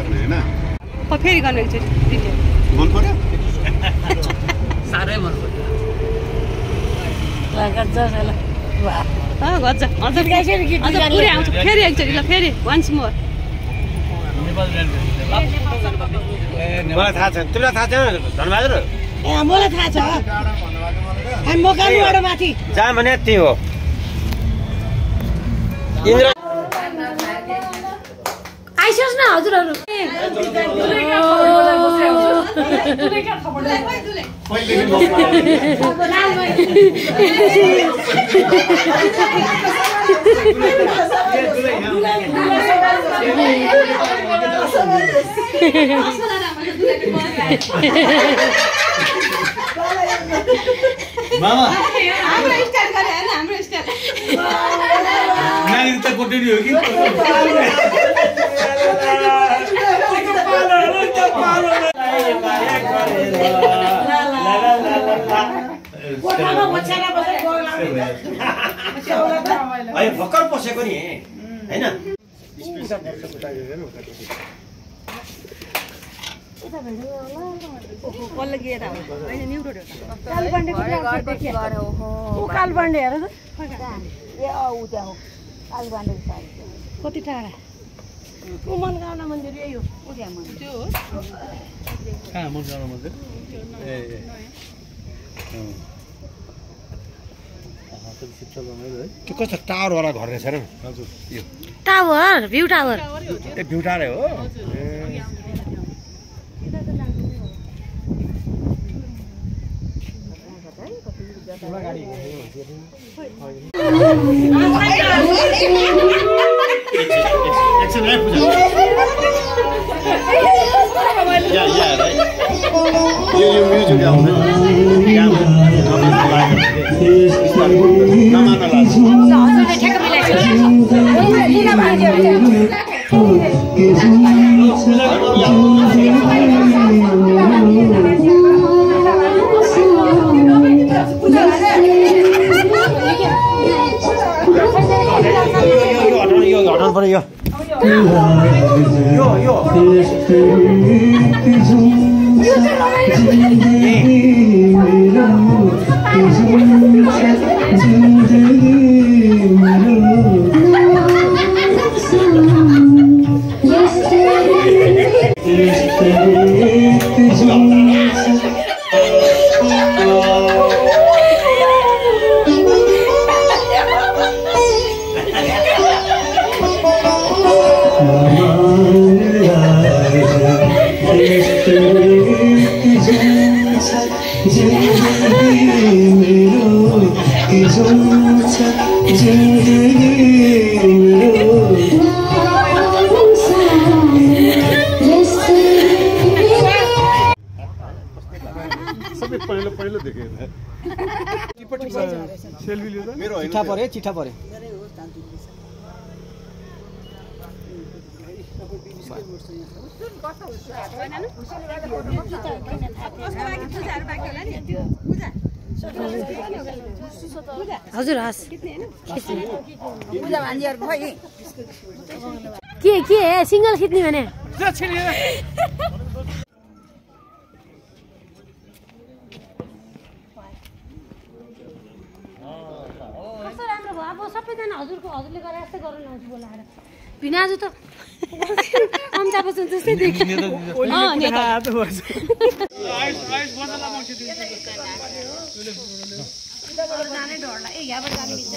लाग्ने हैन फेरि गर्नु एकचोटि भिडियो मन पर्यो साह्रै मन पर्यो गज्जा ल गज्जा अझ पुरै आउँछ फेरि एकचोटि ल फेरि वान्स मोर मलाई थाहा छ तिमीलाई थाहा छैन धनबहादुर मलाई थाहा छ हामी मकानबाट माथि जहाँ भने त्यही हो इन्द्र आइसोस् न हजुरहरू मामा हाम्रो स्टाइल गरे हैन हाम्रो स्टाइल नानी त कोटेनी हो कि भर्खर पसेको नि हैन बल्ल गिएर हैन न्यू रोड हो कालबाण्डे हेर त ए ऊ त्यहाँ हो कालबाण्डे कति टाढा ऊ मनगाउना मन्दिर यही हो ऊ त्यहाँ मन्दिर त्यो हो कहाँ मनगाउना मन्दिर ए त्यो कस्तो टावरवाला घर रहेछ र हजुर यो tower view tower A view tower हो यो म्युजिक आउँछ हजुरले ठ्याक्क यो हटाउनु पर्यो यो सबै पहिलो देखे सेल्फी लियो त मेरो चिठा परे हजुर हस् के सिंगल खिच्ने भने कस्तो राम्रो भयो अब सबैजना हजुरले गरे जस्तै गरौँ न बोलाएर भिनाजु त अमिताभ बच्चन जस्तै देखियो जाने डरला ए यहाँबाट जाने बित्छ